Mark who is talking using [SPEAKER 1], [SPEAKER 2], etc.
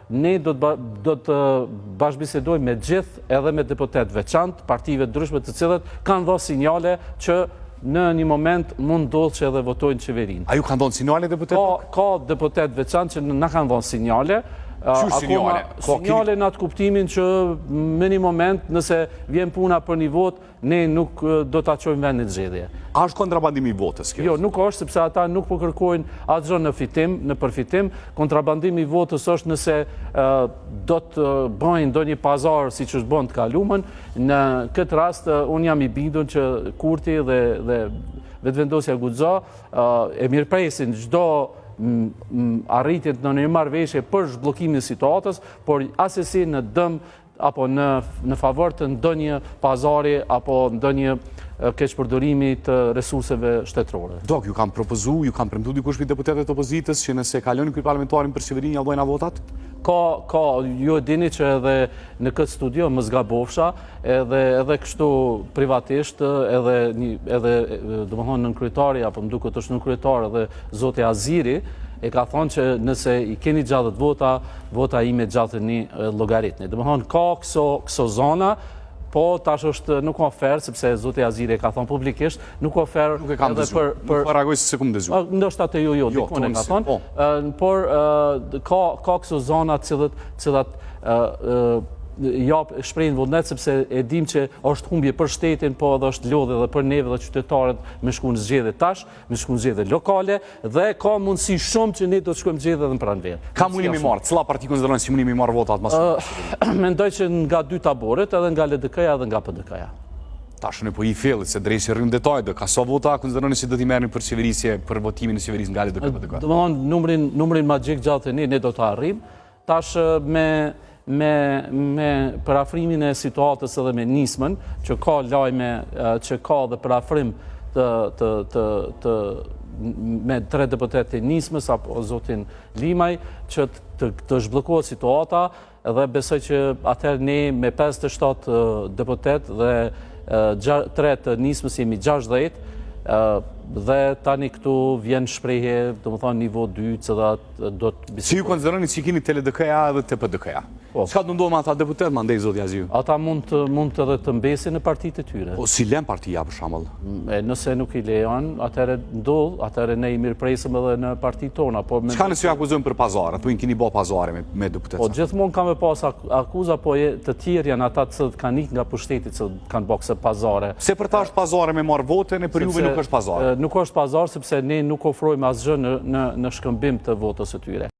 [SPEAKER 1] Ne do të bashkëbisedojmë me gjithë edhe me deputet veçantë, partive ndryshme të cilët kanë dhënë sinjale që në një moment mund ndodhë që edhe votojnë qeverinë.
[SPEAKER 2] A ju kanë dhënë sinjale deputet?
[SPEAKER 1] Ka deputet veçantë që na kanë dhënë sinjale. Sinjale në atë kuptimin që në një moment nëse vjen puna për një vot, ne nuk do të aqojmë vendin zgjedhje.
[SPEAKER 2] A është kontrabandimi i votës kjo?
[SPEAKER 1] Jo, nuk është, sepse ata nuk po kërkojnë atë gjë në përfitim. Kontrabandimi i votës është nëse do të bëjnë ndonjë pazar siç është bën të kaluamën. Në këtë rast unë jam i bindur që Kurti dhe Vetëvendosja Guxo e mirëpresin çdo arritjet në një marrëveshje për zhbllokimin e situatës, por asesi në dëm apo në favor të ndonjë pazari apo ndonjë keqpërdorimi të resurseve shtetërore.
[SPEAKER 2] Dok, ju kam propozu, ju kam premtuar dikush prej deputetëve të opozitës që nëse kaloni ky parlamentarin për qeverinë ja vojnë votat?
[SPEAKER 1] Ka, ju e dini që edhe në këtë studio më zgabofsha, edhe kështu privatisht, edhe domethënë nën kryetari apo më duket është nën kryetari edhe zoti Aziri e ka thonë që nëse i keni gjatët vota ime gjatëni llogaritni. Domethënë ka këso zona, po tash është nuk oferë, sepse zoti Aziri e ka thonë publikisht, nuk oferë
[SPEAKER 2] edhe për... Nuk reagoj se s'e kam dëgjuar.
[SPEAKER 1] Ndoshta te ju, dikun e ka thonë, por ka këso zona cilat shprehin vullnet, sepse e dim që është humbje për shtetin, po edhe është lodhje edhe për neve dhe qytetarët me shku në zgjedhje tash, me shku në zgjedhje lokale, dhe ka mundësi shumë që ne do të shkojmë zgjedhje edhe në pranverë.
[SPEAKER 2] Ka mundim i marrë, cila parti konsiderojnë si mundim i marrë votat më shumë?
[SPEAKER 1] Mendoj që nga dy taboret, edhe nga LDK-ja edhe nga PDK-ja.
[SPEAKER 2] Tash në po i fillit, se drejtë rrim detaj, ka sa vota konsideroni si do t'i merrni për qeverisje, për votimin e qeverisë nga LDK PDK?
[SPEAKER 1] Domethënë numrin magjik gjatë ne do ta arrijmë. Tash me parafrimin e situatës edhe me nismën, që ka lajme, që ka dhe parafrim me 3 deputet të nismës, apo zotin Limaj, që të zhbllokohet situata, dhe besoj që atëherë ne me 57 deputet dhe 3 të nismës jemi 60, dhe tani këtu vjen shprehje, domethënë nivo 2, që do të bisedojmë.
[SPEAKER 2] Si ju konsideroni që keni te LDK-ja edhe te PDK-ja? Çka do ndodhë me ata deputet, mandej zoti Aziu?
[SPEAKER 1] Ata mund edhe të mbesin në partitë e tyre.
[SPEAKER 2] O si lën partia për shembull?
[SPEAKER 1] Nëse nuk i lejon, atëherë ndodh, atëherë ne i mirëpresim edhe në partitë tona.
[SPEAKER 2] Çka nëse ju akuzojnë për pazar, apo keni bë pazare me deputet?
[SPEAKER 1] Po gjithmonë kanë pas akuza, po të tjerë janë ata që kanë ikë nga pushteti që kanë bërë pazare.
[SPEAKER 2] Pse për ta është pazare me marr votën e për juve nuk është pazare?
[SPEAKER 1] Nuk është pazar sepse ne nuk ofrojmë asgjë në shkëmbim të votës së tyre.